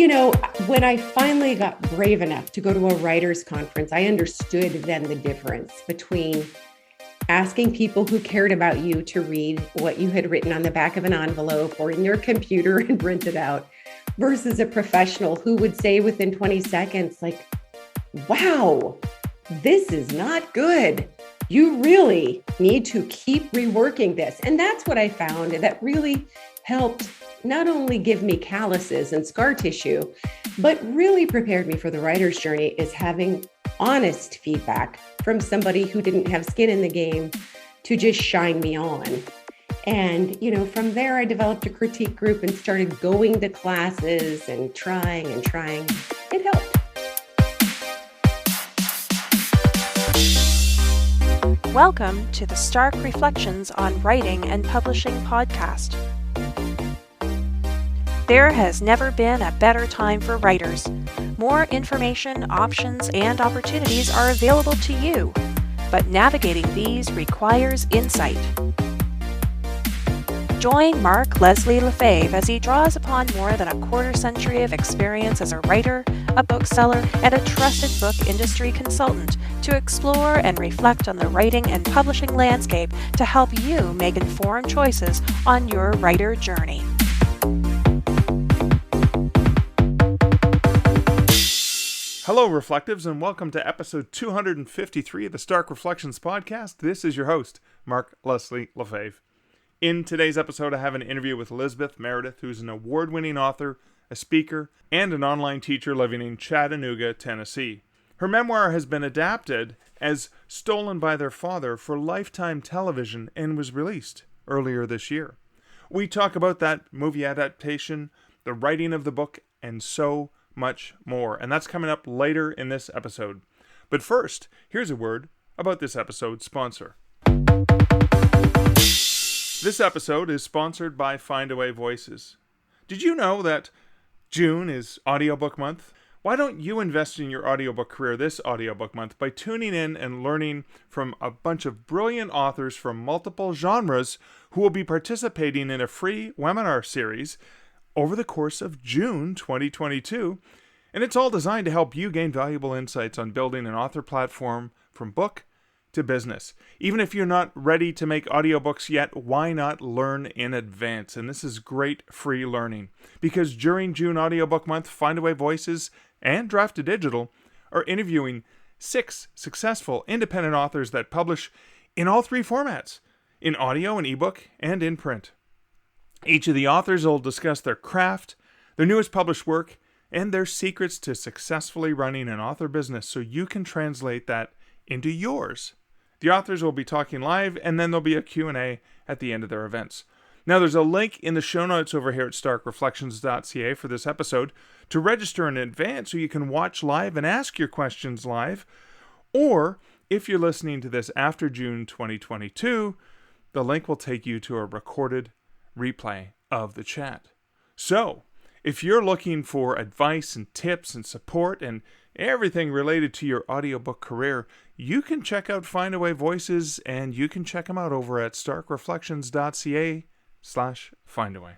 When I finally got brave enough to go to a writer's conference, I understood then the difference between asking people who cared about you to read what you had written on the back of an envelope or in your computer and print it out versus a professional who would say within 20 seconds, like, wow, this is not good. You really need to keep reworking this. And that's what I found that really helped not only give me calluses and scar tissue, but really prepared me for the writer's journey is having honest feedback from somebody who didn't have skin in the game to just shine me on. And, from there, I developed a critique group and started going to classes and trying. It helped. Welcome to the Stark Reflections on Writing and Publishing podcast. There has never been a better time for writers. More information, options, and opportunities are available to you, but navigating these requires insight. Join Mark Leslie Lefebvre as he draws upon more than a quarter century of experience as a writer, a bookseller, and a trusted book industry consultant to explore and reflect on the writing and publishing landscape to help you make informed choices on your writer journey. Hello, Reflectives, and welcome to episode 253 of the Stark Reflections podcast. This is your host, Mark Leslie Lefebvre. In today's episode, I have an interview with Lizbeth Meredith, who's an award-winning author, a speaker, and an online teacher living in Chattanooga, Tennessee. Her memoir has been adapted as Stolen by Their Father for Lifetime television and was released earlier this year. We talk about that movie adaptation, the writing of the book, and so much more. And that's coming up later in this episode. But first, here's a word about this episode's sponsor. This episode is sponsored by Findaway Voices. Did you know that June is audiobook month? Why don't you invest in your audiobook career this audiobook month by tuning in and learning from a bunch of brilliant authors from multiple genres who will be participating in a free webinar series over the course of June 2022, and it's all designed to help you gain valuable insights on building an author platform from book to business. Even if you're not ready to make audiobooks yet, why not learn in advance? And this is great free learning, because during June Audiobook Month, Findaway Voices and Drafted Digital are interviewing 6 successful independent authors that publish in all 3 formats, in audio and ebook and in print. Each of the authors will discuss their craft, their newest published work, and their secrets to successfully running an author business so you can translate that into yours. The authors will be talking live, and then there'll be a Q&A at the end of their events. Now, there's a link in the show notes over here at starkreflections.ca for this episode to register in advance so you can watch live and ask your questions live. Or, if you're listening to this after June 2022, the link will take you to a recorded replay of the chat. So, if you're looking for advice and tips and support and everything related to your audiobook career, you can check out Findaway Voices, and you can check them out over at starkreflections.ca/Findaway.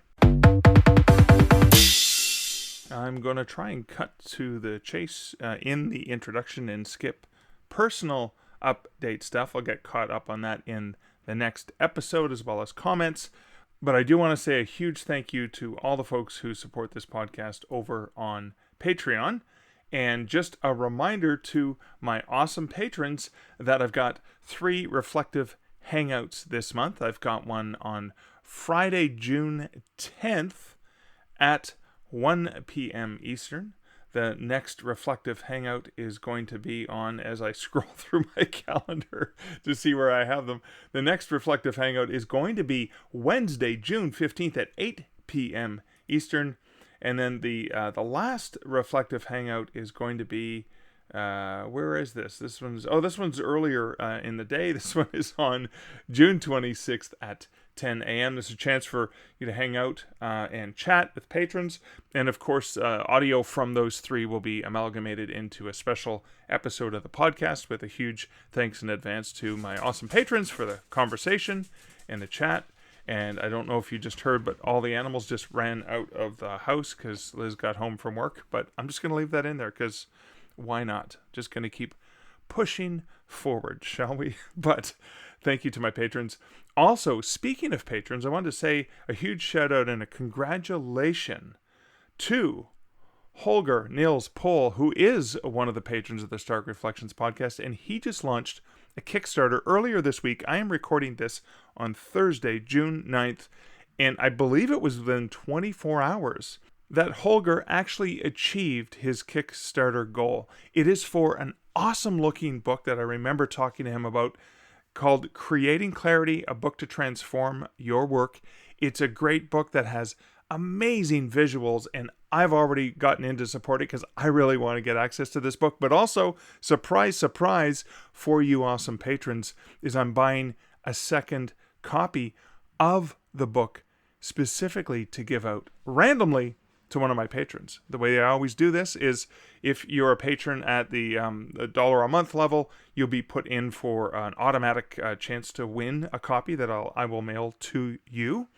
I'm going to try and cut to the chase in the introduction and skip personal update stuff. I'll get caught up on that in the next episode, as well as comments. But I do want to say a huge thank you to all the folks who support this podcast over on Patreon. And just a reminder to my awesome patrons that I've got 3 reflective hangouts this month. I've got one on Friday, June 10th at 1 p.m. Eastern. The next reflective hangout is going to be on, as I scroll through my calendar to see where I have them, the next reflective hangout is going to be Wednesday, June 15th at 8 p.m. Eastern. And then the last reflective hangout is going to be, where is this? This one's earlier in the day. This one is on June 26th at 10 a.m. This is a chance for you to hang out and chat with patrons. And of course, audio from those 3 will be amalgamated into a special episode of the podcast, with a huge thanks in advance to my awesome patrons for the conversation and the chat. And I don't know if you just heard, but all the animals just ran out of the house because Liz got home from work. But I'm just going to leave that in there because why not? Just going to keep pushing forward, shall we? But thank you to my patrons. Also, speaking of patrons, I wanted to say a huge shout out and a congratulations to Holger Nils Pohl, who is one of the patrons of the Stark Reflections podcast, and he just launched a Kickstarter earlier this week. I am recording this on Thursday, June 9th, and I believe it was within 24 hours that Holger actually achieved his Kickstarter goal. It is for an awesome looking book that I remember talking to him about called Creating Clarity, a book to transform your work. It's a great book that has amazing visuals, and I've already gotten in to support it because I really want to get access to this book. But also, surprise, surprise, for you awesome patrons, is I'm buying a second copy of the book specifically to give out randomly to one of my patrons. The way I always do this is if you're a patron at the $1 a month level, you'll be put in for an automatic chance to win a copy that I will mail to you.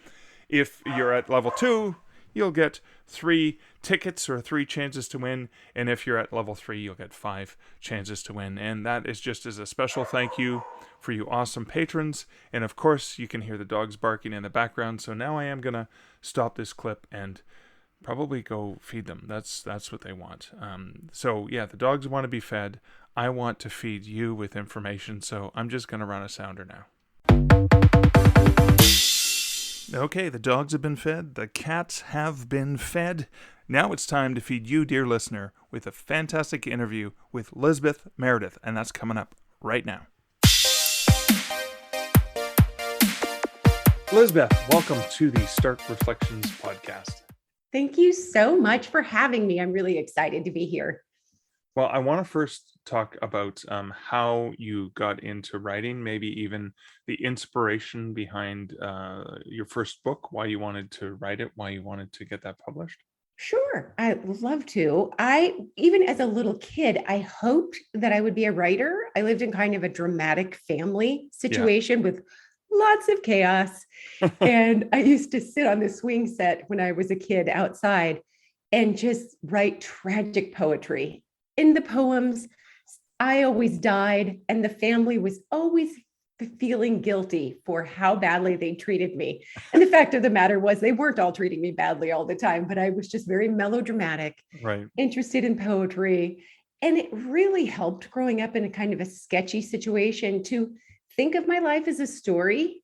If you're at level 2, you'll get 3 tickets or 3 chances to win. And if you're at level 3, you'll get 5 chances to win. And that is just as a special thank you for you awesome patrons. And of course, you can hear the dogs barking in the background. So now I am going to stop this clip and probably go feed them. That's what they want. So yeah, the dogs want to be fed. I want to feed you with information. So I'm just going to run a sounder now. Okay, the dogs have been fed. The cats have been fed. Now it's time to feed you, dear listener, with a fantastic interview with Lizbeth Meredith. And that's coming up right now. Lizbeth, welcome to the Stark Reflections podcast. Thank you so much for having me. I'm really excited to be here. Well, I want to first talk about how you got into writing, maybe even the inspiration behind your first book, why you wanted to write it, why you wanted to get that published. Sure, I'd love to. Even as a little kid, I hoped that I would be a writer. I lived in kind of a dramatic family situation with lots of chaos. And I used to sit on the swing set when I was a kid outside and just write tragic poetry. In the poems, I always died, and the family was always feeling guilty for how badly they treated me. And the fact of the matter was they weren't all treating me badly all the time, but I was just very melodramatic, interested in poetry. And it really helped growing up in a kind of a sketchy situation to think of my life as a story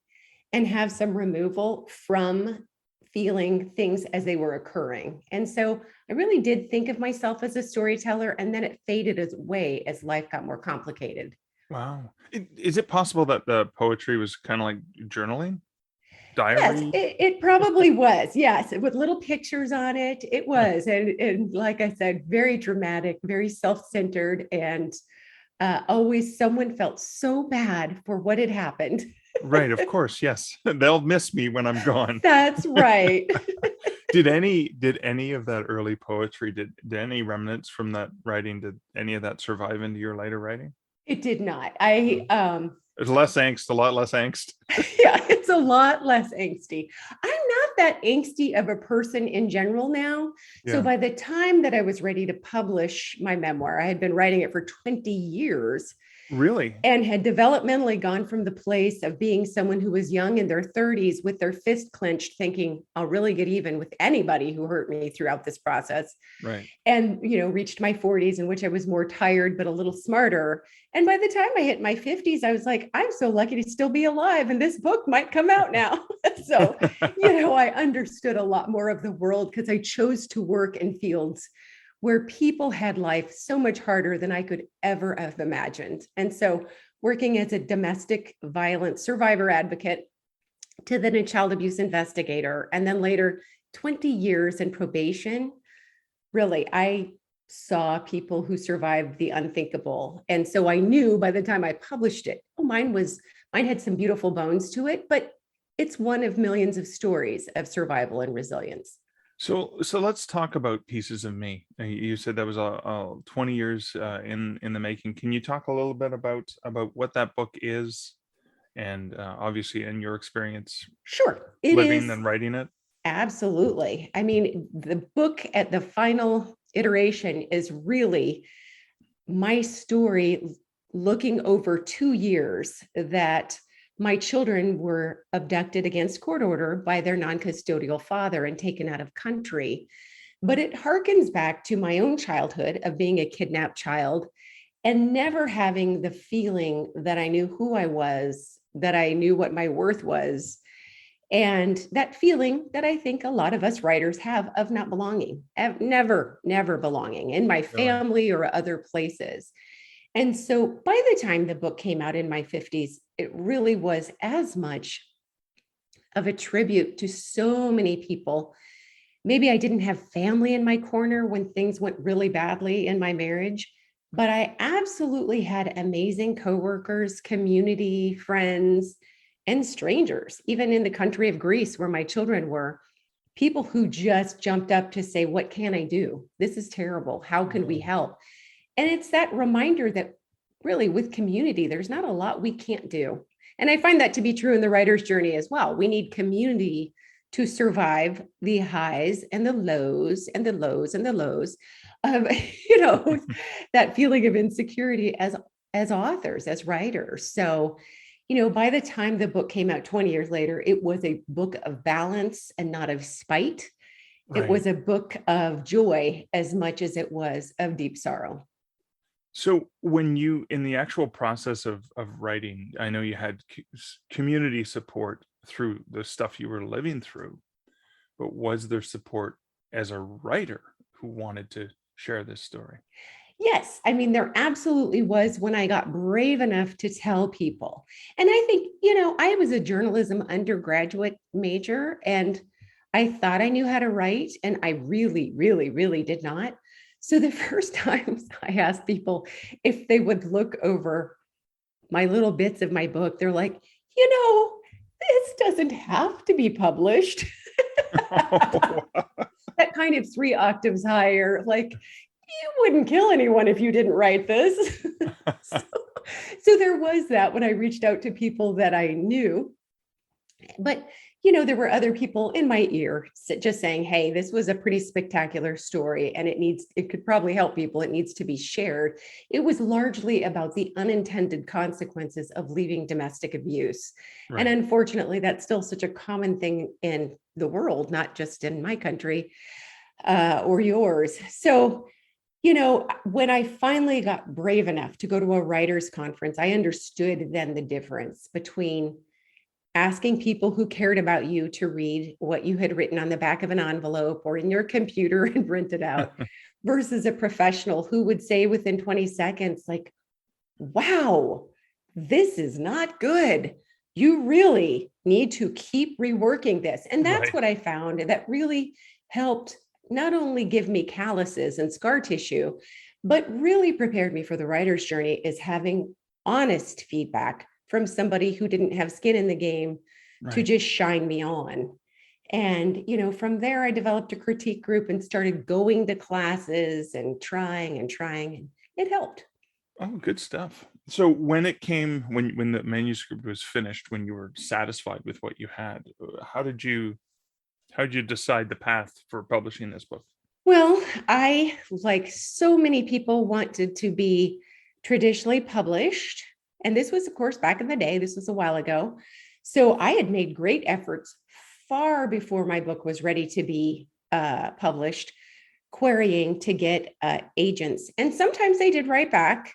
and have some removal from feeling things as they were occurring. And so I really did think of myself as a storyteller, and then it faded away as life got more complicated. Wow. Is it possible that the poetry was kind of like journaling? Diary? Yes, it probably was. Yes, with little pictures on it. It was. And like I said, very dramatic, very self-centered, and always someone felt so bad for what had happened. Right, of course, yes. They'll miss me when I'm gone. That's right. Did any of that early poetry, did any remnants from that writing, did any of that survive into your later writing? It did not. There's less angst, a lot less angst. Yeah, it's a lot less angsty. I'm not that angsty of a person in general now. Yeah. So by the time that I was ready to publish my memoir, I had been writing it for 20 years. Really? And had developmentally gone from the place of being someone who was young in their 30s with their fist clenched, thinking, I'll really get even with anybody who hurt me throughout this process. Right. And, reached my 40s in which I was more tired, but a little smarter. And by the time I hit my 50s, I was like, I'm so lucky to still be alive. And this book might come out now. So, I understood a lot more of the world because I chose to work in fields where people had life so much harder than I could ever have imagined. And so working as a domestic violence survivor advocate to then a child abuse investigator, and then later 20 years in probation, really, I saw people who survived the unthinkable. And so I knew by the time I published it, mine had some beautiful bones to it, but it's one of millions of stories of survival and resilience. So let's talk about Pieces of Me. You said that was 20 years in the making. Can you talk a little bit about what that book is and obviously in your experience Sure, it living is. and writing it. Absolutely. I mean, the book at the final iteration is really my story looking over 2 years that my children were abducted against court order by their non-custodial father and taken out of country. But it harkens back to my own childhood of being a kidnapped child and never having the feeling that I knew who I was, that I knew what my worth was, and that feeling that I think a lot of us writers have of not belonging, never belonging in my Really? family or other places. And so by the time the book came out in my 50s, it really was as much of a tribute to so many people. Maybe I didn't have family in my corner when things went really badly in my marriage, but I absolutely had amazing coworkers, community, friends, and strangers, even in the country of Greece where my children were, people who just jumped up to say, "What can I do? This is terrible. How can we help?" And it's that reminder that really with community, there's not a lot we can't do. And I find that to be true in the writer's journey as well. We need community to survive the highs and the lows and the lows and the lows of, that feeling of insecurity as authors, as writers. So, by the time the book came out 20 years later, it was a book of balance and not of spite. It Right. was a book of joy as much as it was of deep sorrow. So when you in the actual process of writing, I know you had community support through the stuff you were living through, but was there support as a writer who wanted to share this story? Yes, I mean, there absolutely was when I got brave enough to tell people. And I think, I was a journalism undergraduate major and I thought I knew how to write, and I really, really, really did not. So the first times I asked people if they would look over my little bits of my book, they're like, this doesn't have to be published. That kind of 3 octaves higher, like, you wouldn't kill anyone if you didn't write this. so, so there was that when I reached out to people that I knew. But, there were other people in my ear just saying, "Hey, this was a pretty spectacular story and it could probably help people. It needs to be shared." It was largely about the unintended consequences of leaving domestic abuse. And Right. unfortunately, that's still such a common thing in the world, not just in my country or yours. So, when I finally got brave enough to go to a writer's conference, I understood then the difference between asking people who cared about you to read what you had written on the back of an envelope or in your computer and print it out versus a professional who would say within 20 seconds, like, "Wow, this is not good. You really need to keep reworking this." And that's Right. what I found that really helped not only give me calluses and scar tissue, but really prepared me for the writer's journey is having honest feedback from somebody who didn't have skin in the game to Right. just shine me on. And, from there, I developed a critique group and started going to classes and trying and trying, and it helped. Oh, good stuff. So when the manuscript was finished, when you were satisfied with what you had, how did you decide the path for publishing this book? Well, I, like so many people, wanted to be traditionally published. And this was, of course, back in the day. This was a while ago. So I had made great efforts far before my book was ready to be published, querying to get agents. And sometimes they did write back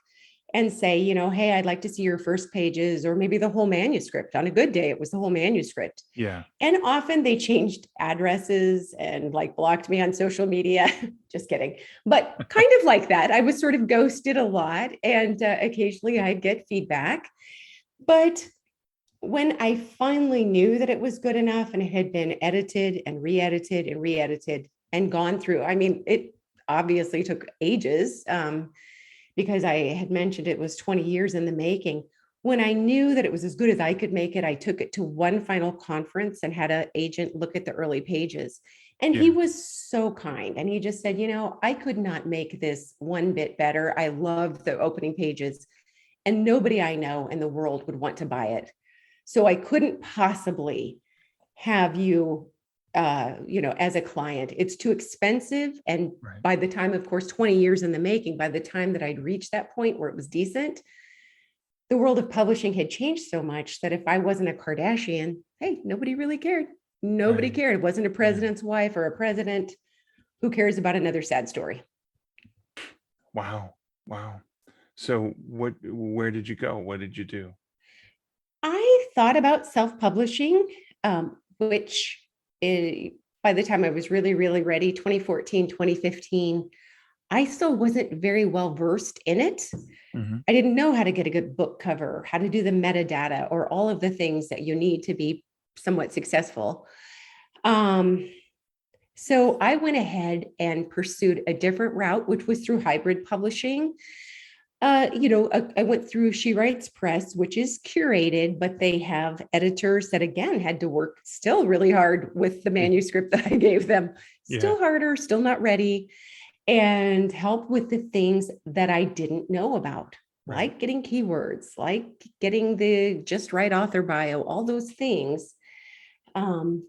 and say, "Hey, I'd like to see your first pages," or maybe the whole manuscript. On a good day, it was the whole manuscript. Yeah. And often they changed addresses and like blocked me on social media. Just kidding. But kind of like that. I was sort of ghosted a lot. And occasionally I'd get feedback. But when I finally knew that it was good enough and it had been edited and re-edited and gone through, I mean, it obviously took ages because I had mentioned it was 20 years in the making. When I knew that it was as good as I could make it, I took it to one final conference and had an agent look at the early pages. And he Yeah. was so kind. And he just said, "I could not make this one bit better. I loved the opening pages, and nobody I know in the world would want to buy it." So I couldn't possibly have you, as a client. It's too expensive. And Right. by the time, of course, 20 years in the making, by the time that I'd reached that point where it was decent, the world of publishing had changed so much that if I wasn't a Kardashian, hey, nobody really cared. Nobody Right. cared. It wasn't a president's wife or a president. Who cares about another sad story? Wow. Wow. So where did you go? What did you do? I thought about self-publishing, which by the time I was really, really ready, 2014, 2015, I still wasn't very well versed in it. Mm-hmm. I didn't know how to get a good book cover, how to do the metadata, or all of the things that you need to be somewhat successful. So I went ahead and pursued a different route, which was through hybrid publishing. I went through She Writes Press, which is curated, but they have editors that, again, had to work still really hard with the manuscript that I gave them. Still harder, still not ready, and help with the things that I didn't know about, like getting keywords, like getting the just right author bio, all those things.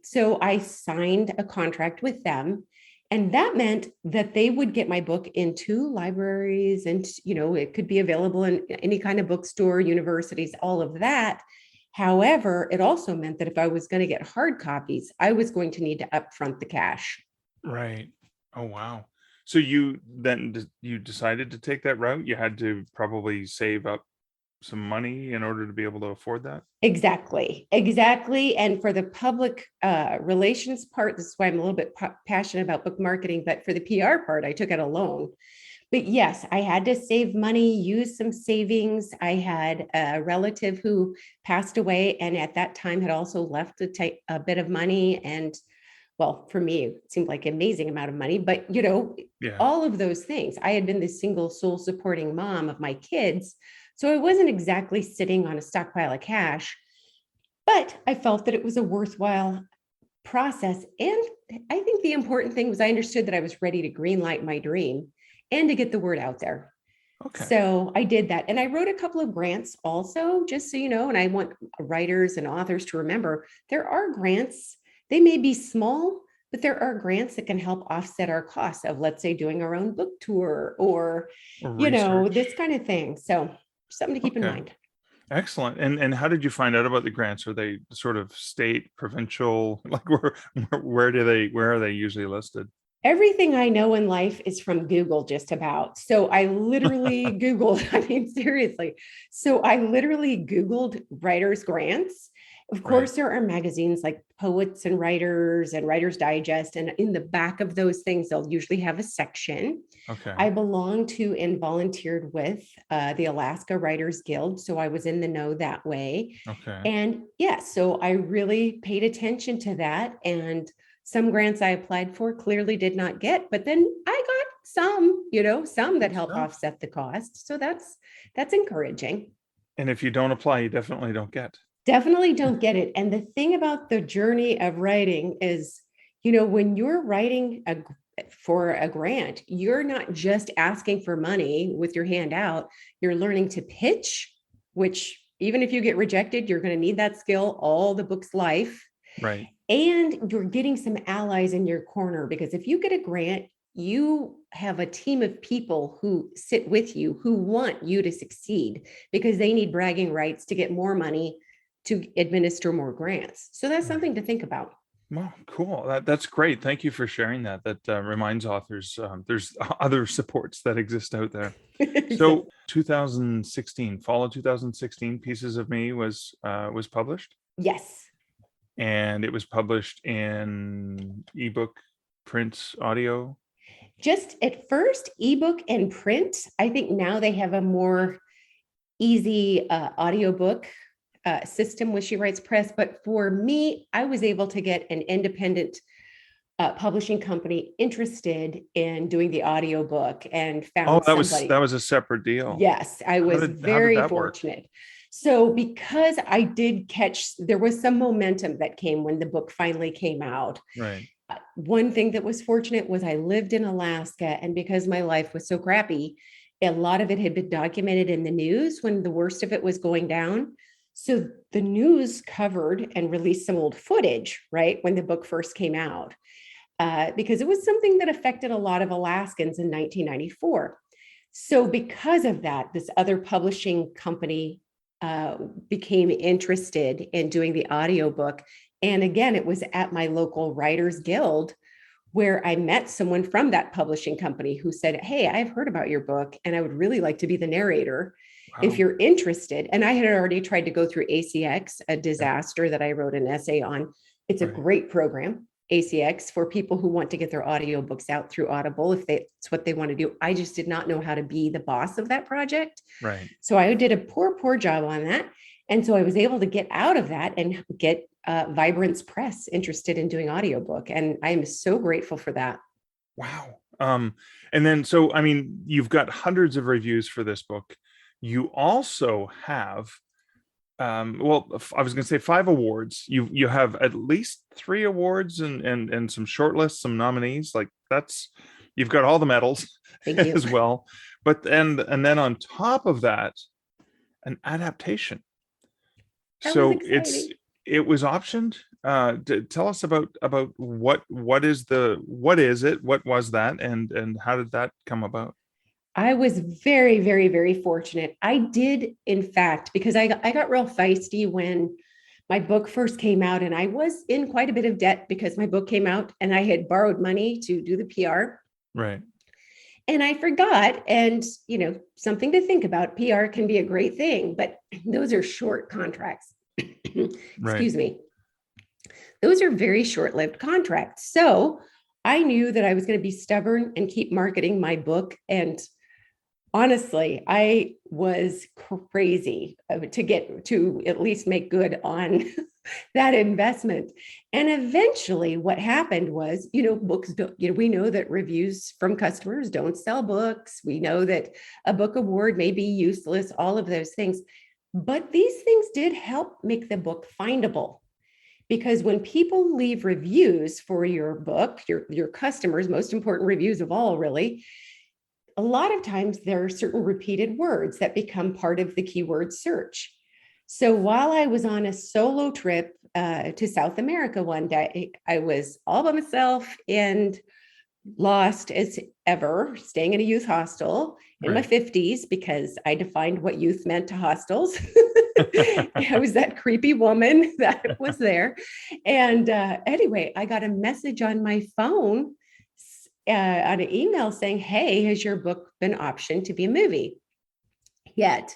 So I signed a contract with them. And that meant that they would get my book into libraries and, it could be available in any kind of bookstore, universities, all of that. However, it also meant that if I was going to get hard copies, I was going to need to upfront the cash. Right. Oh, wow. So you decided to take that route? You had to probably save up some money in order to be able to afford that? Exactly. And for the public relations part, this is why I'm a little bit passionate about book marketing, but for the PR part, I took out a loan. But yes, I had to save money, use some savings. I had a relative who passed away, and at that time had also left a bit of money. And well, for me, it seemed like an amazing amount of money, but all of those things. I had been the single sole supporting mom of my kids. So I wasn't exactly sitting on a stockpile of cash, but I felt that it was a worthwhile process. And I think the important thing was I understood that I was ready to greenlight my dream and to get the word out there. Okay. So I did that. And I wrote a couple of grants also, just so you know, and I want writers and authors to remember there are grants. They may be small, but there are grants that can help offset our costs of, let's say, doing our own book tour or this kind of thing. So something to keep in mind. Excellent. And how did you find out about the grants? Are they sort of state, provincial? Like where are they usually listed? Everything I know in life is from Google, just about. So I literally Googled, I mean, seriously. So I literally Googled writers grants. Of course, there are magazines like Poets and Writers Digest. And in the back of those things, they'll usually have a section. Okay. I belonged to and volunteered with the Alaska Writers Guild. So I was in the know that way. Okay. And so I really paid attention to that. And some grants I applied for clearly did not get, but then I got some that help offset the cost. So that's encouraging. And if you don't apply, you definitely don't get. Definitely don't get it. And the thing about the journey of writing is, when you're writing for a grant, you're not just asking for money with your hand out. You're learning to pitch, which even if you get rejected, you're going to need that skill all the book's life. Right. And you're getting some allies in your corner, because if you get a grant, you have a team of people who sit with you, who want you to succeed because they need bragging rights to get more money to administer more grants. So that's something to think about. Wow, cool. That's great. Thank you for sharing that. That reminds authors there's other supports that exist out there. So 2016, fall of 2016, Pieces of Me was published. Yes. And it was published in ebook, print, audio. Just at first, ebook and print. I think now they have a more easy audiobook system with She Writes Press. But for me, I was able to get an independent publishing company interested in doing the audiobook and found somebody. That was a separate deal. Yes, I was very fortunate. Work? So because I did there was some momentum that came when the book finally came out. Right. One thing that was fortunate was I lived in Alaska, and because my life was so crappy, a lot of it had been documented in the news when the worst of it was going down. So the news covered and released some old footage, right, when the book first came out, because it was something that affected a lot of Alaskans in 1994. So because of that, this other publishing company became interested in doing the audiobook. And again, it was at my local Writers Guild where I met someone from that publishing company who said, "Hey, I've heard about your book and I would really like to be the narrator if Wow. you're interested." And I had already tried to go through ACX, a Yeah. disaster that I wrote an essay on. It's a Right. great program, ACX, for people who want to get their audiobooks out through Audible if it's what they want to do. I just did not know how to be the boss of that project. Right. So I did a poor job on that. And so I was able to get out of that and get Vibrance Press interested in doing audiobook. And I am so grateful for that. Wow. And then, so, I mean, you've got hundreds of reviews for this book. You also have, well, I was going to say 5 awards. You have at least 3 awards and some shortlists, some nominees. Like you've got all the medals Thank you. as well. But then on top of that, an adaptation. That was So exciting. it was optioned. Tell us about what is it? What was that? And how did that come about? I was very, very, very fortunate. I did, in fact, because I got real feisty when my book first came out, and I was in quite a bit of debt because my book came out and I had borrowed money to do the PR. Right. And I forgot. And, something to think about. PR can be a great thing, but those are short contracts. Right. Excuse me. Those are very short lived contracts. So I knew that I was going to be stubborn and keep marketing my book. And honestly, I was crazy to get to at least make good on that investment. And eventually what happened was, books don't, we know that reviews from customers don't sell books. We know that a book award may be useless, all of those things. But these things did help make the book findable. Because when people leave reviews for your book, your customers, most important reviews of all, really, a lot of times there are certain repeated words that become part of the keyword search. So while I was on a solo trip to South America one day, I was all by myself and lost as ever, staying in a youth hostel in my Right. 50s because I defined what youth meant to hostels. I was that creepy woman that was there. And anyway, I got a message on my phone on an email saying, "Hey, has your book been optioned to be a movie yet?"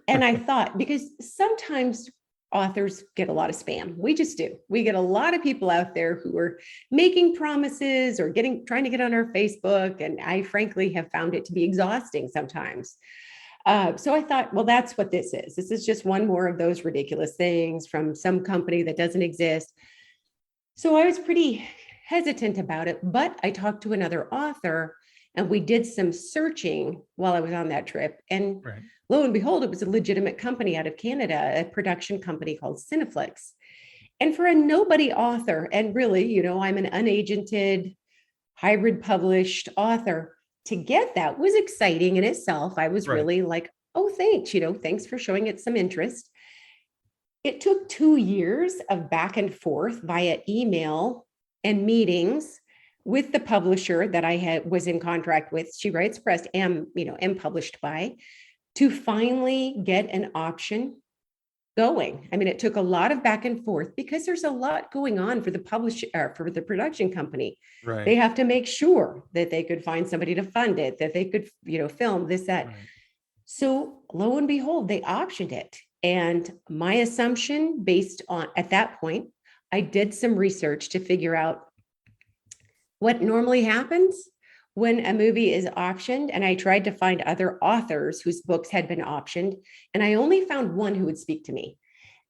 And I thought, because sometimes authors get a lot of spam. We just do. We get a lot of people out there who are making promises or trying to get on our Facebook. And I frankly have found it to be exhausting sometimes. So I thought, well, that's what this is. This is just one more of those ridiculous things from some company that doesn't exist. So I was pretty hesitant about it, but I talked to another author and we did some searching while I was on that trip. And Right. lo and behold, it was a legitimate company out of Canada, a production company called Cineflex. And for a nobody author, and really, I'm an unagented, hybrid published author, to get that was exciting in itself. I was Right. really like, oh, thanks, thanks for showing it some interest. It took 2 years of back and forth via email and meetings with the publisher that I was in contract with. She Writes Press, am published by, to finally get an option going. I mean, it took a lot of back and forth because there's a lot going on for the publisher, for the production company. Right. They have to make sure that they could find somebody to fund it, that they could, film this, that. Right. So lo and behold, they optioned it. And my assumption based on, at that point, I did some research to figure out what normally happens when a movie is optioned. And I tried to find other authors whose books had been optioned. And I only found one who would speak to me.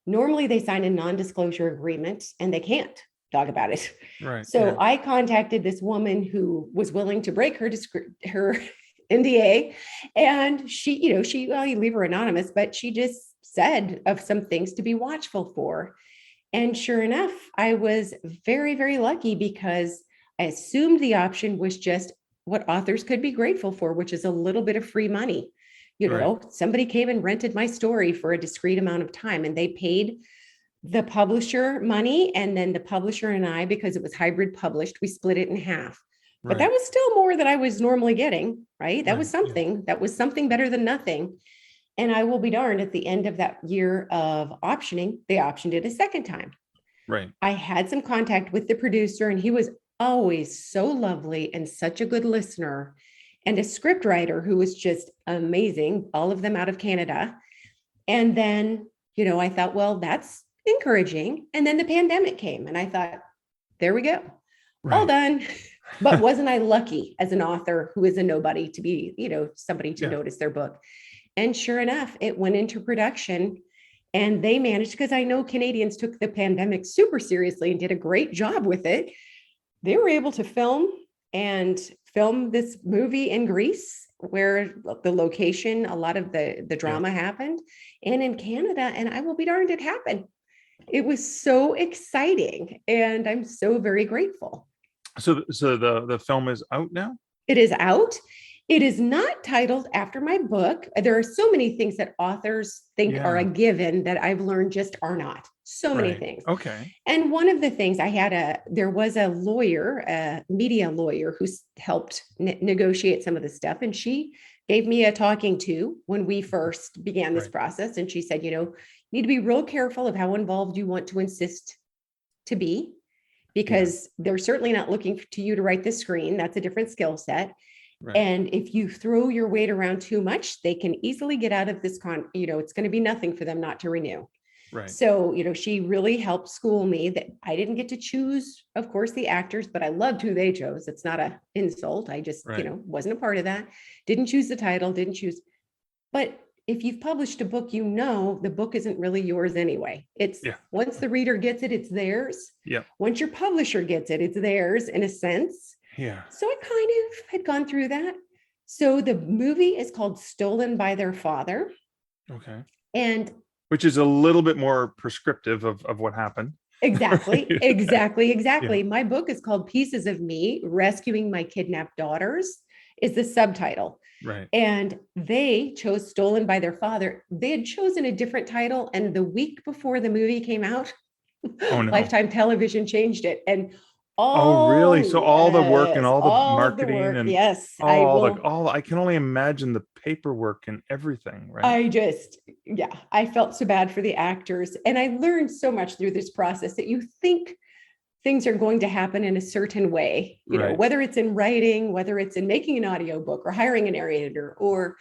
Normally they sign a non-disclosure agreement and they can't talk about it. Right. So Yeah. I contacted this woman who was willing to break her NDA. And she, you leave her anonymous, but she just said of some things to be watchful for. And sure enough, I was very, very lucky because I assumed the option was just what authors could be grateful for, which is a little bit of free money Somebody came and rented my story for a discrete amount of time, and they paid the publisher money. And then the publisher and I, because it was hybrid published, we split it in half. But that was still more than I was normally getting, right? That was something. That was something better than nothing. And I will be darned, at the end of that year of optioning, they optioned it a second time. Right. I had some contact with the producer, and he was always so lovely and such a good listener, and a script writer who was just amazing, all of them out of Canada. And then, I thought, well, that's encouraging. And then the pandemic came, and I thought, there we go. All done. But wasn't I lucky as an author who is a nobody to be, somebody to notice their book? And sure enough, it went into production, and they managed, because I know Canadians took the pandemic super seriously and did a great job with it. They were able to film this movie in Greece, where the location, a lot of the drama happened, and in Canada. And I will be darned, it happened. It was so exciting, and I'm so very grateful. So the film is out now? It is out. It is not titled after my book. There are so many things that authors think are a given that I've learned just are not. So many things. Okay. And one of the things there was a lawyer, a media lawyer, who helped negotiate some of the stuff. And she gave me a talking to when we first began this process. And she said, you need to be real careful of how involved you want to insist to be, because they're certainly not looking to you to write the screen. That's a different skill set. And if you throw your weight around too much, they can easily get out of this it's going to be nothing for them not to renew. So, she really helped school me that I didn't get to choose, of course, the actors, but I loved who they chose. It's not an insult. I just, wasn't a part of that. Didn't choose the title, but if you've published a book, the book isn't really yours anyway. It's once the reader gets it, it's theirs. Once your publisher gets it, it's theirs in a sense. So I kind of had gone through that. So the movie is called Stolen by Their Father. Okay. And which is a little bit more prescriptive of what happened. Exactly. My book is called Pieces of Me, Rescuing My Kidnapped Daughters, is the subtitle. And they chose Stolen by Their Father. They had chosen a different title, and the week before the movie came out, Lifetime Television changed it. And really? So all the work and all the marketing and I can only imagine the paperwork and everything, right? I felt so bad for the actors, and I learned so much through this process that you think things are going to happen in a certain way, whether it's in writing, whether it's in making an audiobook or hiring a narrator, or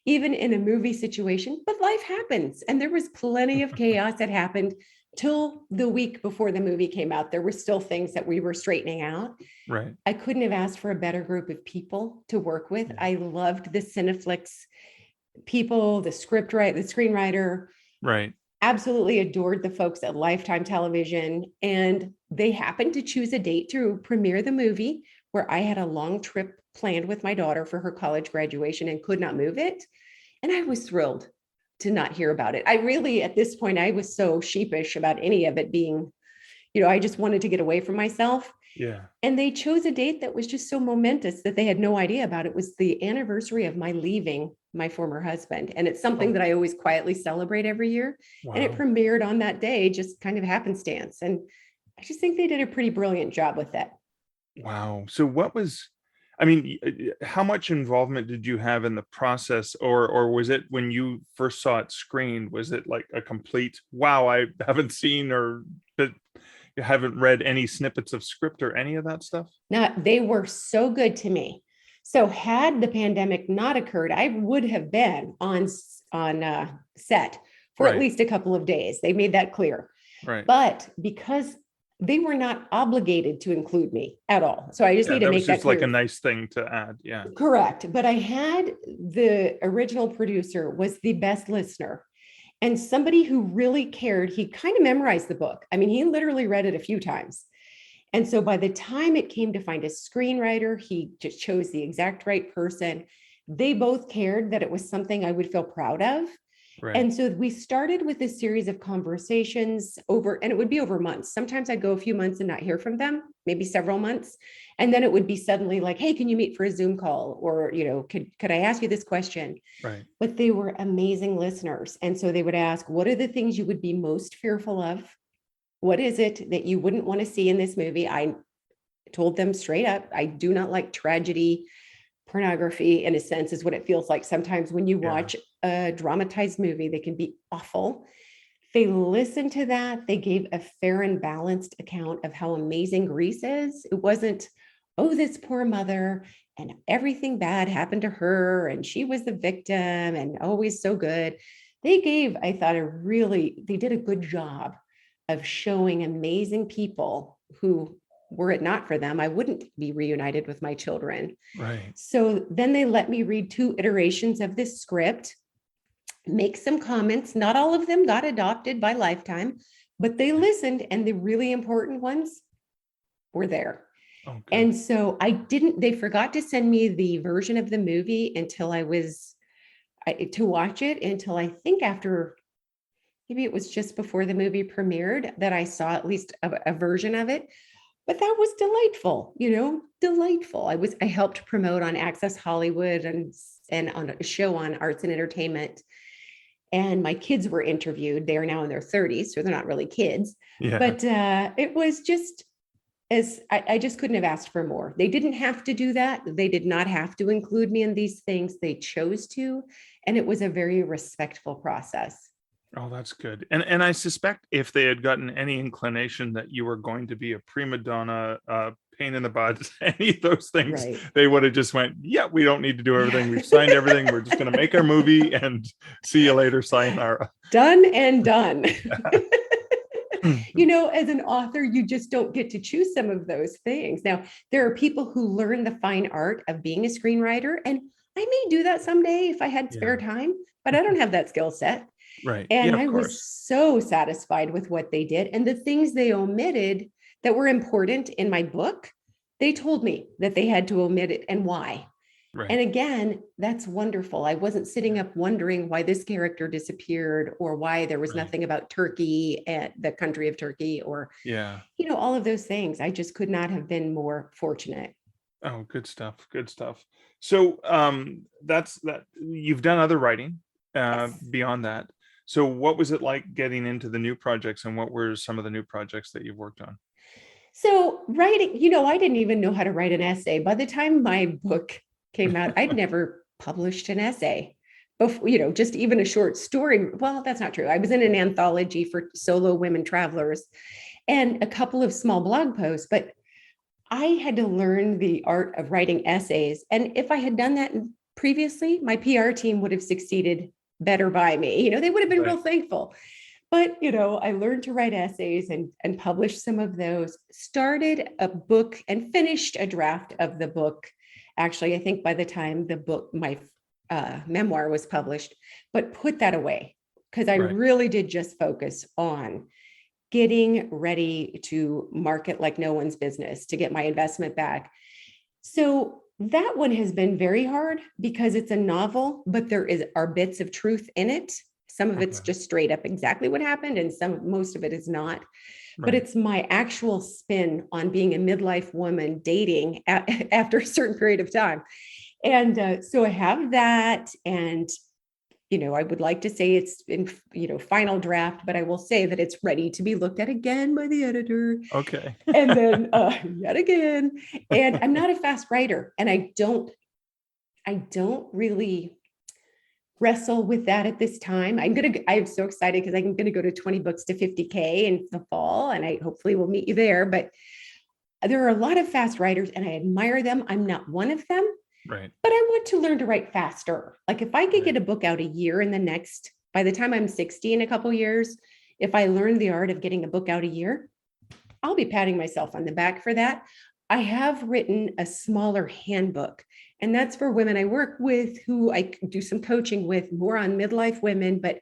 even in a movie situation, but life happens. And there was plenty of chaos that happened till the week before the movie came out. There were still things that we were straightening out. I couldn't have asked for a better group of people to work with. I loved the Cineflex people, the screenwriter. Absolutely adored the folks at Lifetime Television. And they happened to choose a date to premiere the movie where I had a long trip planned with my daughter for her college graduation and could not move it. And I was thrilled to not hear about it. I really, at this point, I was so sheepish about any of it being, I just wanted to get away from myself. And they chose a date that was just so momentous that they had no idea about. It was the anniversary of my leaving my former husband. And it's something that I always quietly celebrate every year. And it premiered on that day, just kind of happenstance. And I just think they did a pretty brilliant job with that. Wow. So how much involvement did you have in the process, or was it when you first saw it screened, was it like a complete, wow, I haven't seen you haven't read any snippets of script or any of that stuff? No, they were so good to me. So had the pandemic not occurred, I would have been on set for at least a couple of days. They made that clear. But because they were not obligated to include me at all. So I just need to make that clear. Like a nice thing to add. Correct. But I had the original producer was the best listener and somebody who really cared. He kind of memorized the book. I mean, he literally read it a few times. And so by the time it came to find a screenwriter, he just chose the exact right person. They both cared that it was something I would feel proud of. Right. And so we started with a series of conversations over, and it would be over months. Sometimes I'd go a few months and not hear from them, maybe several months. And then it would be suddenly like, hey, can you meet for a Zoom call? Or, could I ask you this question? Right. But they were amazing listeners. And so they would ask, what are the things you would be most fearful of? What is it that you wouldn't want to see in this movie? I told them straight up, I do not like tragedy. Pornography, in a sense, is what it feels like sometimes when you watch a dramatized movie. They can be awful. They listened to that. They gave a fair and balanced account of how amazing Greece is. It wasn't, oh, this poor mother and everything bad happened to her and she was the victim and always so good. They gave, I thought, they did a good job of showing amazing people who, were it not for them, I wouldn't be reunited with my children. Right. So then they let me read 2 iterations of this script, make some comments. Not all of them got adopted by Lifetime, but they listened, and the really important ones were there. Oh, good. And so they forgot to send me the version of the movie until to watch it until I think after, maybe it was just before the movie premiered, that I saw at least a version of it. But that was delightful, delightful. I helped promote on Access Hollywood and on a show on arts and entertainment. And my kids were interviewed. They are now in their 30s, so they're not really kids. Yeah. But it was just I just couldn't have asked for more. They didn't have to do that. They did not have to include me in these things. They chose to. And it was a very respectful process. Oh, that's good. And I suspect if they had gotten any inclination that you were going to be a prima donna, pain in the butt, any of those things, Right. they would have just went, yeah, we don't need to do everything. We've signed everything. We're just going to make our movie and see you later. Sayonara. Done and done. As an author, you just don't get to choose some of those things. Now, there are people who learn the fine art of being a screenwriter, and I may do that someday if I had spare time, but I don't have that skill set. Right. And Yeah, I of was course. so satisfied with what they did. And the things they omitted that were important in my book, they told me that they had to omit it and why. Right. And again, that's wonderful. I wasn't sitting up wondering why this character disappeared or why there was Right. nothing about Turkey and the country of Turkey or, all of those things. I just could not have been more fortunate. Oh, good stuff. Good stuff. So that's that. You've done other writing Yes. beyond that. So what was it like getting into the new projects, and what were some of the new projects that you've worked on? So writing, I didn't even know how to write an essay. By the time my book came out, I'd never published an essay before, just even a short story. Well, that's not true. I was in an anthology for solo women travelers and a couple of small blog posts, but I had to learn the art of writing essays. And if I had done that previously, my PR team would have succeeded better by me. They would have been real thankful. But, I learned to write essays and published some of those, started a book and finished a draft of the book. Actually, I think by the time the book, my memoir was published, but put that away because I really did just focus on getting ready to market like no one's business to get my investment back. So that one has been very hard because it's a novel, but there are bits of truth in it. Some of it's just straight up exactly what happened, and most of it is not. But it's my actual spin on being a midlife woman dating after a certain period of time. And so I have that, and I would like to say it's in, final draft, but I will say that it's ready to be looked at again by the editor. Okay. And then yet again. And I'm not a fast writer, and I don't really wrestle with that at this time. I'm so excited because I'm going to go to 20 books to 50K in the fall, and I hopefully will meet you there. But there are a lot of fast writers, and I admire them. I'm not one of them. Right. But I want to learn to write faster. Like if I could get a book out a year by the time I'm 60 in a couple of years, if I learn the art of getting a book out a year, I'll be patting myself on the back for that. I have written a smaller handbook, and that's for women I work with who I do some coaching with, more on midlife women, but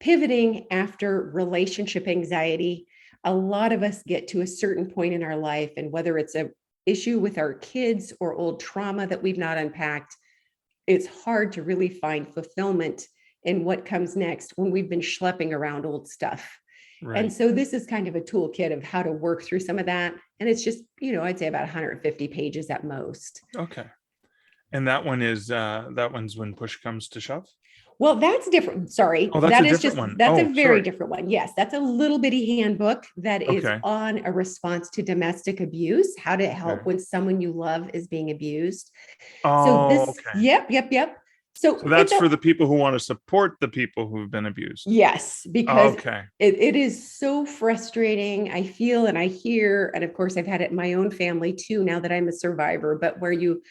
pivoting after relationship anxiety. A lot of us get to a certain point in our life, and whether it's a issue with our kids or old trauma that we've not unpacked, it's hard to really find fulfillment in what comes next when we've been schlepping around old stuff. Right. And so this is kind of a toolkit of how to work through some of that. And it's just, I'd say about 150 pages at most. Okay. And that one's When Push Comes to Shove? Well, that's different. Sorry. Oh, that's that a is different just, one. that's Oh, a very sorry. different one. Yes. That's a little bitty handbook that is Okay. on a response to domestic abuse, how to help Okay. when someone you love is being abused. Oh, okay. Yep. So that's for the people who want to support the people who've been abused. Yes, because okay. it is so frustrating. I feel and I hear, and of course I've had it in my own family too, now that I'm a survivor, but where you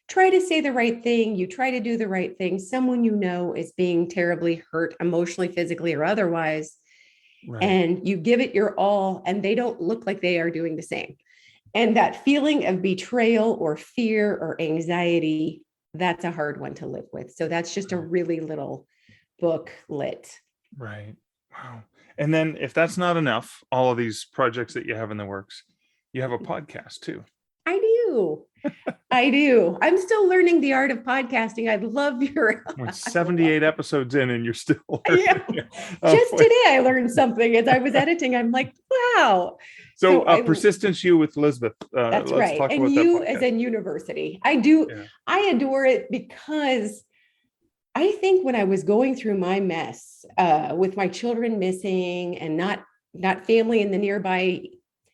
try to say the right thing, you try to do the right thing, someone is being terribly hurt emotionally, physically, or otherwise, Right. and you give it your all, and they don't look like they are doing the same. And that feeling of betrayal or fear or anxiety, that's a hard one to live with. So that's just a really little booklet. Right. Wow. And then if that's not enough, all of these projects that you have in the works, you have a podcast too. I do. I'm still learning the art of podcasting. I love your 78 episodes in and you're still learning. Yeah. Just today I learned something as I was editing. I'm like, wow. So Persistence You with Lizbeth. That's let's right. talk And about you that as podcast. in university. I adore it because I think when I was going through my mess with my children missing and not family in the nearby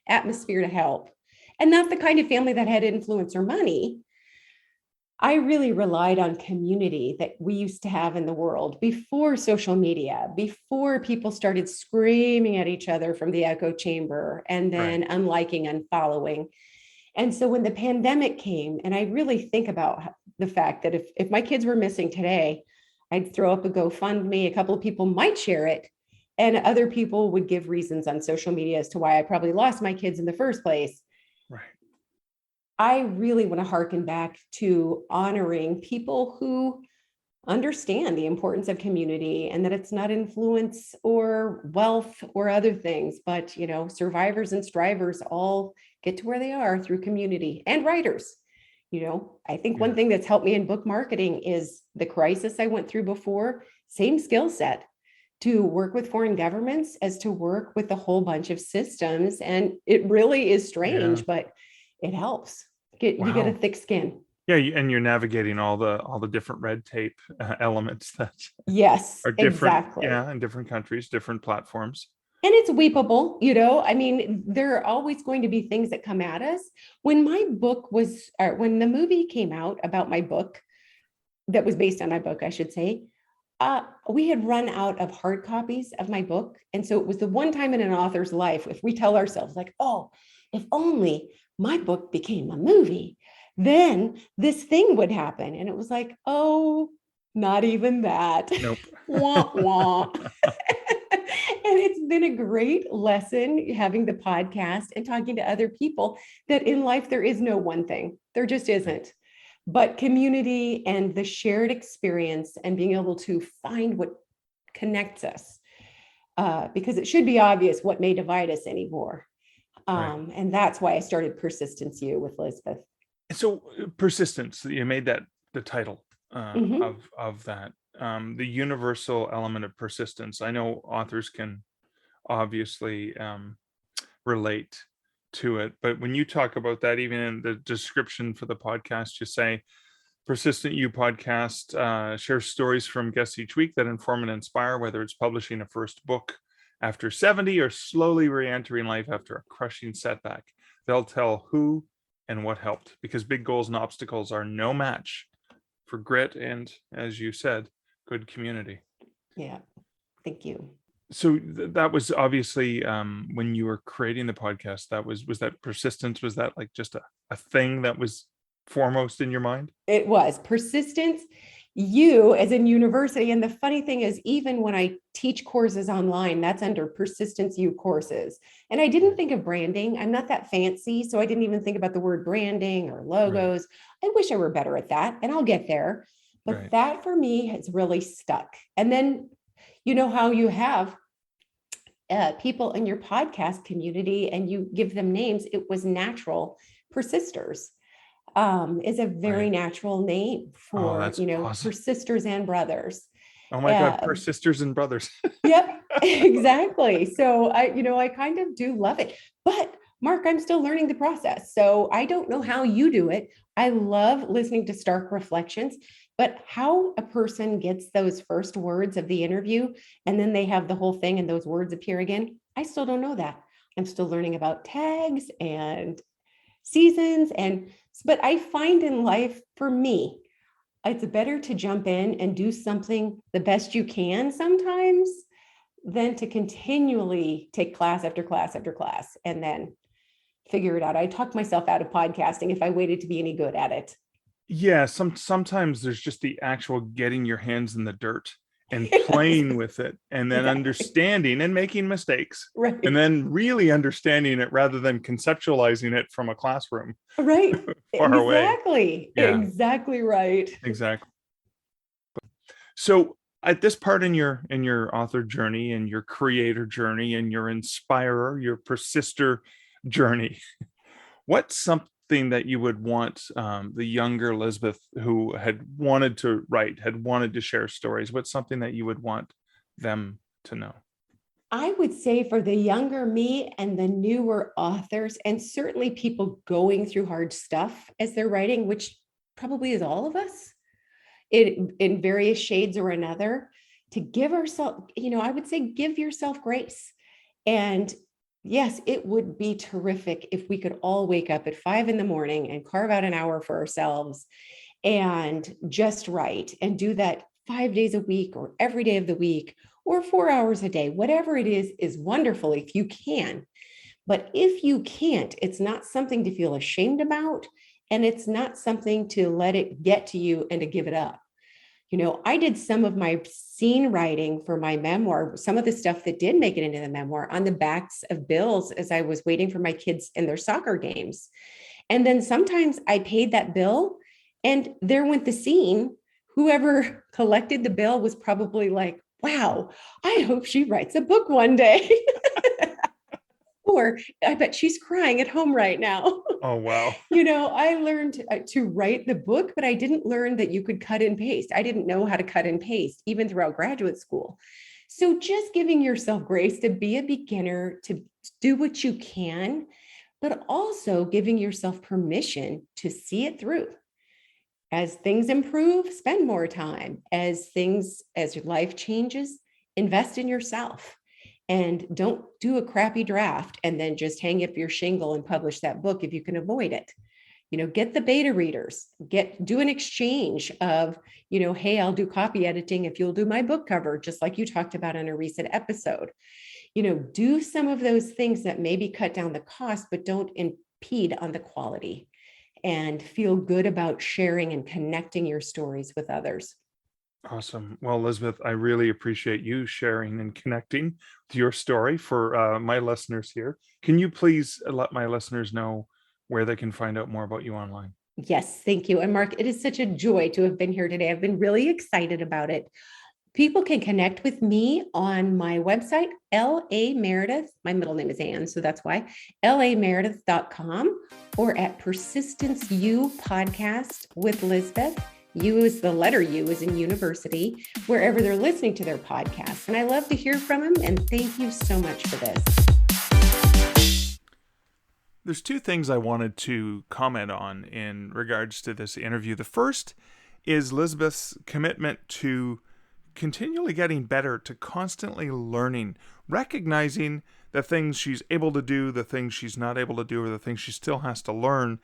atmosphere to help, and not the kind of family that had influence or money, I really relied on community that we used to have in the world before social media, before people started screaming at each other from the echo chamber and then unliking, unfollowing. And so when the pandemic came, and I really think about the fact that if my kids were missing today, I'd throw up a GoFundMe, a couple of people might share it, and other people would give reasons on social media as to why I probably lost my kids in the first place. Right. I really want to harken back to honoring people who understand the importance of community and that it's not influence or wealth or other things, but survivors and strivers all get to where they are through community, and writers. I think one thing that's helped me in book marketing is the crisis I went through before, same skill set to work with foreign governments as to work with a whole bunch of systems. And it really is strange, but it helps. You get a thick skin. Yeah, and you're navigating all the different red tape elements that are different. Exactly. Yeah, in different countries, different platforms. And it's weepable, I mean, there are always going to be things that come at us. When when the movie came out about my book, that was based on my book, I should say, we had run out of hard copies of my book. And so it was the one time in an author's life, if we tell ourselves like, oh, if only my book became a movie, then this thing would happen. And it was like, oh, not even that. Nope. Wah, wah. And it's been a great lesson having the podcast and talking to other people that in life, there is no one thing. There just isn't. But community and the shared experience and being able to find what connects us, because it should be obvious what may divide us anymore. And that's why I started Persistence You with Lizbeth. So Persistence, you made that the title of that. The universal element of persistence. I know authors can obviously relate to it, but when you talk about that, even in the description for the podcast, you say Persistent You podcast shares stories from guests each week that inform and inspire, whether it's publishing a first book after 70 or slowly re-entering life after a crushing setback. They'll tell who and what helped, because big goals and obstacles are no match for grit and, as you said, good community. Yeah, thank you. So that was obviously when you were creating the podcast, was that persistence? Was that like just a thing that was foremost in your mind? It was Persistence You as in university. And the funny thing is, even when I teach courses online, that's under Persistence You courses. And I didn't think of branding. I'm not that fancy. So I didn't even think about the word branding or logos. I wish I were better at that, and I'll get there. But that for me has really stuck. And then, how you have people in your podcast community and you give them names. It was natural. Persisters is a very natural name for, awesome. for sisters and brothers. Oh my God, poor sisters and brothers. Yep, exactly. So I kind of do love it. But Mark, I'm still learning the process. So I don't know how you do it. I love listening to Stark Reflections, but how a person gets those first words of the interview and then they have the whole thing and those words appear again, I still don't know that. I'm still learning about tags and seasons. But I find in life, for me, it's better to jump in and do something the best you can sometimes than to continually take class after class after class and then figure it out. I talked myself out of podcasting if I waited to be any good at it. Yeah, sometimes there's just the actual getting your hands in the dirt and Yes, playing with it, and then exactly. understanding and making mistakes, and Right. then really understanding it rather than conceptualizing it from a classroom Right. far away. Exactly. Yeah, Exactly right. exactly. So at this part in your author journey and your creator journey and your inspirer, your persister journey, what's something that you would want the younger Lizbeth who had wanted to write, had wanted to share stories? What's something that you would want them to know? I would say for the younger me and the newer authors, and certainly people going through hard stuff as they're writing, which probably is all of us, in various shades or another, to give ourselves, I would say give yourself grace. And yes, it would be terrific if we could all wake up at 5 a.m. and carve out an hour for ourselves and just write and do that 5 days a week or every day of the week or 4 hours a day. Whatever it is wonderful if you can. But if you can't, it's not something to feel ashamed about. And it's not something to let it get to you and to give it up. I did some of my scene writing for my memoir, some of the stuff that did make it into the memoir on the backs of bills as I was waiting for my kids in their soccer games. And then sometimes I paid that bill and there went the scene. Whoever collected the bill was probably like, wow, I hope she writes a book one day. Or I bet she's crying at home right now. Oh, wow. I learned to write the book, but I didn't learn that you could cut and paste. I didn't know how to cut and paste, even throughout graduate school. So just giving yourself grace to be a beginner, to do what you can, but also giving yourself permission to see it through. As things improve, spend more time. As your life changes, invest in yourself. And don't do a crappy draft and then just hang up your shingle and publish that book if you can avoid it. Get the beta readers, do an exchange of, hey, I'll do copy editing if you'll do my book cover, just like you talked about in a recent episode. Do some of those things that maybe cut down the cost, but don't impede on the quality, and feel good about sharing and connecting your stories with others. Awesome. Well, Elizabeth, I really appreciate you sharing and connecting with your story for my listeners here. Can you please let my listeners know where they can find out more about you online? Yes, thank you. And Mark, it is such a joy to have been here today. I've been really excited about it. People can connect with me on my website, L.A. Meredith. My middle name is Anne, so that's why, lameredith.com, or at Persistence U Podcast with Lizbeth. U is the letter U is in university, wherever they're listening to their podcast. And I love to hear from them. And thank you so much for this. There's two things I wanted to comment on in regards to this interview. The first is Lizbeth's commitment to continually getting better, to constantly learning, recognizing the things she's able to do, the things she's not able to do, or the things she still has to learn,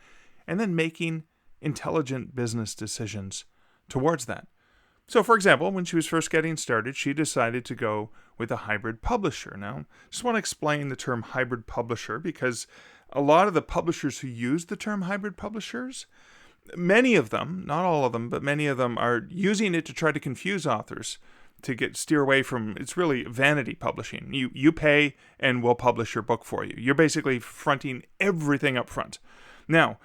and then making intelligent business decisions towards that. So, for example, when she was first getting started, she decided to go with a hybrid publisher. Now, I just want to explain the term hybrid publisher because a lot of the publishers who use the term hybrid publishers, many of them, not all of them, but many of them are using it to try to confuse authors, to steer away from, it's really vanity publishing. You pay and we'll publish your book for you. You're basically fronting everything up front. Now,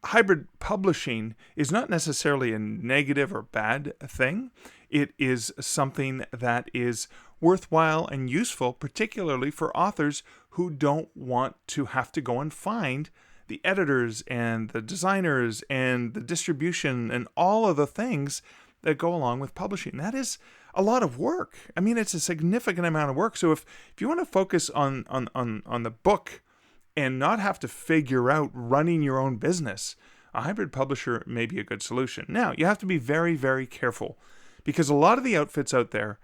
hybrid publishing is not necessarily a negative or bad thing. It is something that is worthwhile and useful, particularly for authors who don't want to have to go and find the editors and the designers and the distribution and all of the things that go along with publishing. That is a lot of work. I mean, it's a significant amount of work. So if you want to focus on the book and not have to figure out running your own business, a hybrid publisher may be a good solution. Now, you have to be very, very careful, because a lot of the outfits out there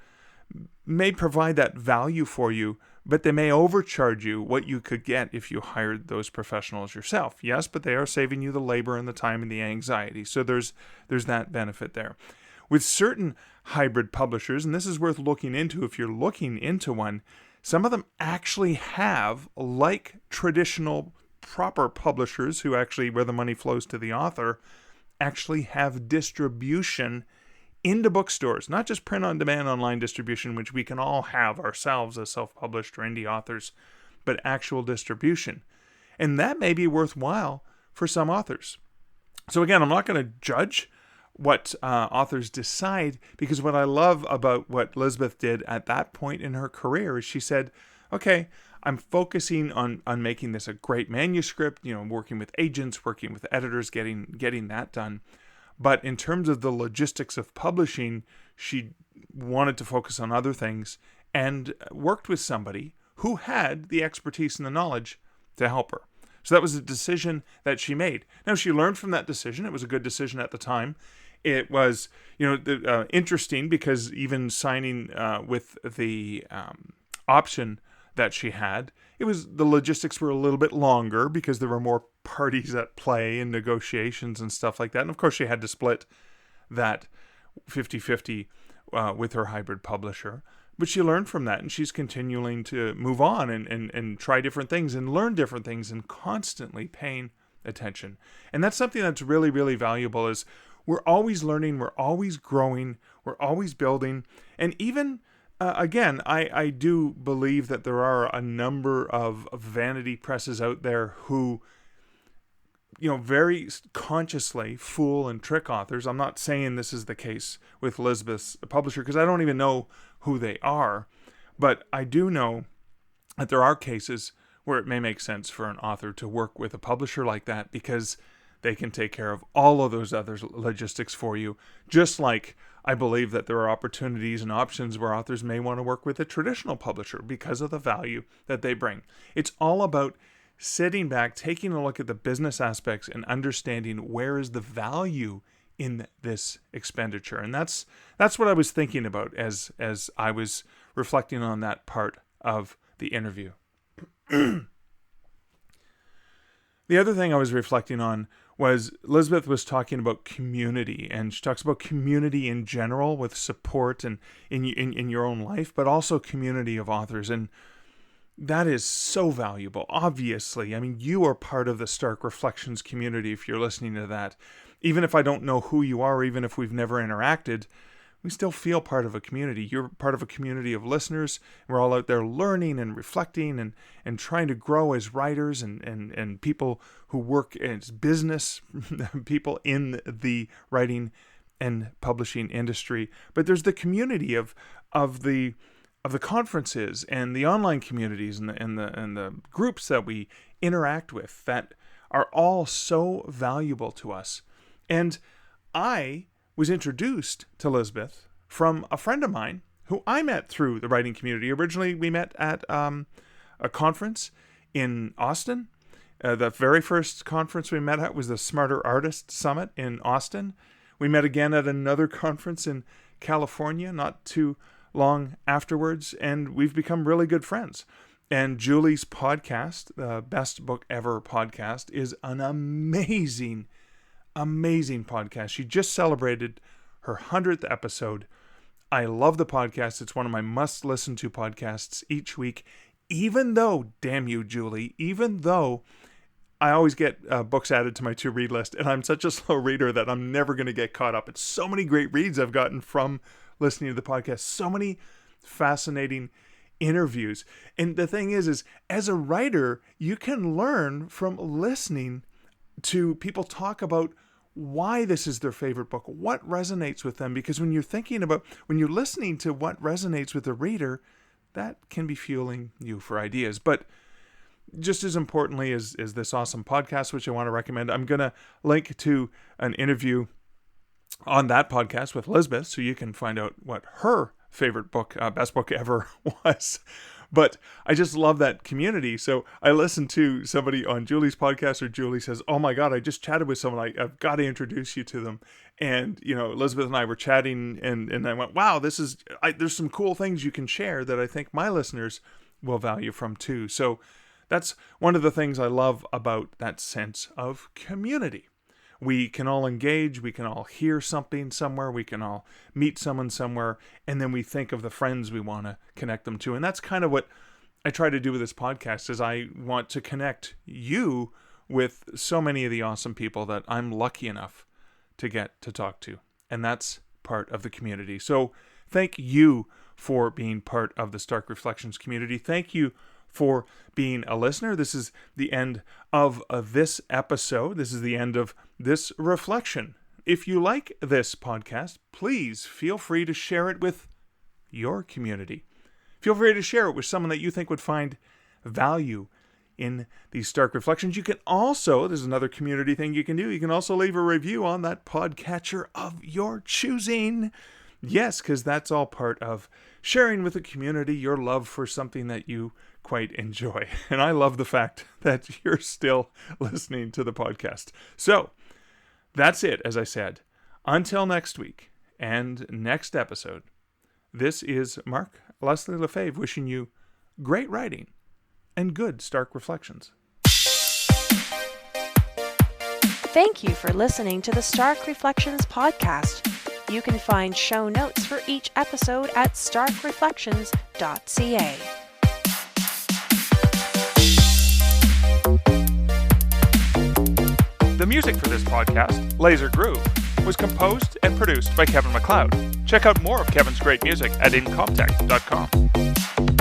may provide that value for you, but they may overcharge you what you could get if you hired those professionals yourself. Yes, but they are saving you the labor and the time and the anxiety. So there's that benefit there. With certain hybrid publishers, and this is worth looking into if you're looking into one, some of them actually have, like traditional proper publishers who actually, where the money flows to the author, actually have distribution into bookstores, not just print-on-demand online distribution, which we can all have ourselves as self-published or indie authors, but actual distribution. And that may be worthwhile for some authors. So again, I'm not going to judge what authors decide, because what I love about what Lizbeth did at that point in her career is she said, okay, I'm focusing on making this a great manuscript, working with agents, working with editors, getting that done. But in terms of the logistics of publishing, she wanted to focus on other things and worked with somebody who had the expertise and the knowledge to help her. So that was a decision that she made. Now, she learned from that decision. It was a good decision at the time. It was, interesting, because even signing with the option that she had, the logistics were a little bit longer because there were more parties at play and negotiations and stuff like that. And of course, she had to split that 50-50 with her hybrid publisher. But she learned from that, and she's continuing to move on and try different things and learn different things and constantly paying attention. And that's something that's really, really valuable, is we're always learning, we're always growing, we're always building. And even, again, I do believe that there are a number of vanity presses out there who, very consciously fool and trick authors. I'm not saying this is the case with Lizbeth's publisher, because I don't even know who they are. But I do know that there are cases where it may make sense for an author to work with a publisher like that, because they can take care of all of those other logistics for you. Just like I believe that there are opportunities and options where authors may want to work with a traditional publisher because of the value that they bring. It's all about sitting back, taking a look at the business aspects and understanding where is the value in this expenditure. And that's what I was thinking about as I was reflecting on that part of the interview. The other thing I was reflecting on was Lizbeth was talking about community, and she talks about community in general with support and in your own life, but also community of authors. And that is so valuable. Obviously, I mean, you are part of the Stark Reflections community if you're listening to that. Even if I don't know who you are, or even if we've never interacted, we still feel part of a community. You're part of a community of listeners. We're all out there learning and reflecting and trying to grow as writers and people who work as business people in the writing and publishing industry. But there's the community of the conferences and the online communities and the groups that we interact with that are all so valuable to us. And I was introduced to Lizbeth from a friend of mine who I met through the writing community. Originally, we met at a conference in Austin. The very first conference we met at was the Smarter Artist Summit in Austin. We met again at another conference in California not too long afterwards, and we've become really good friends. And Julie's podcast, the Best Book Ever podcast, is an amazing podcast. She just celebrated her 100th episode. I love the podcast. It's one of my must-listen-to podcasts each week, even though, damn you, Julie, even though I always get books added to my to-read list, and I'm such a slow reader that I'm never going to get caught up. It's so many great reads I've gotten from listening to the podcast, so many fascinating interviews. And the thing is as a writer, you can learn from listening to people talk about why this is their favorite book, what resonates with them. Because when you're listening to what resonates with the reader, that can be fueling you for ideas. But just as importantly is this awesome podcast, which I want to recommend, I'm going to link to an interview on that podcast with Lizbeth, so you can find out what her favorite book, best book ever was. But I just love that community. So I listened to somebody on Julie's podcast, or Julie says, "Oh my God, I just chatted with someone. I've got to introduce you to them." And, Elizabeth and I were chatting, and I went, wow, there's some cool things you can share that I think my listeners will value from too. So that's one of the things I love about that sense of community. We can all engage, we can all hear something somewhere, we can all meet someone somewhere, and then we think of the friends we want to connect them to. And that's kind of what I try to do with this podcast, is I want to connect you with so many of the awesome people that I'm lucky enough to get to talk to. And that's part of the community. So thank you for being part of the Stark Reflections community. Thank you for being a listener. This is the end of this episode. This is the end of this reflection. If you like this podcast, please feel free to share it with your community. Feel free to share it with someone that you think would find value in these Stark Reflections. You can also, there's another community thing you can do. You can also leave a review on that podcatcher of your choosing. Yes, because that's all part of sharing with the community your love for something that you quite enjoy. And I love the fact that you're still listening to the podcast. So that's it, as I said. Until next week and next episode, this is Mark Leslie Lefebvre wishing you great writing and good Stark Reflections. Thank you for listening to the Stark Reflections podcast. You can find show notes for each episode at starkreflections.ca. The music for this podcast, Laser Groove, was composed and produced by Kevin MacLeod. Check out more of Kevin's great music at incomptech.com.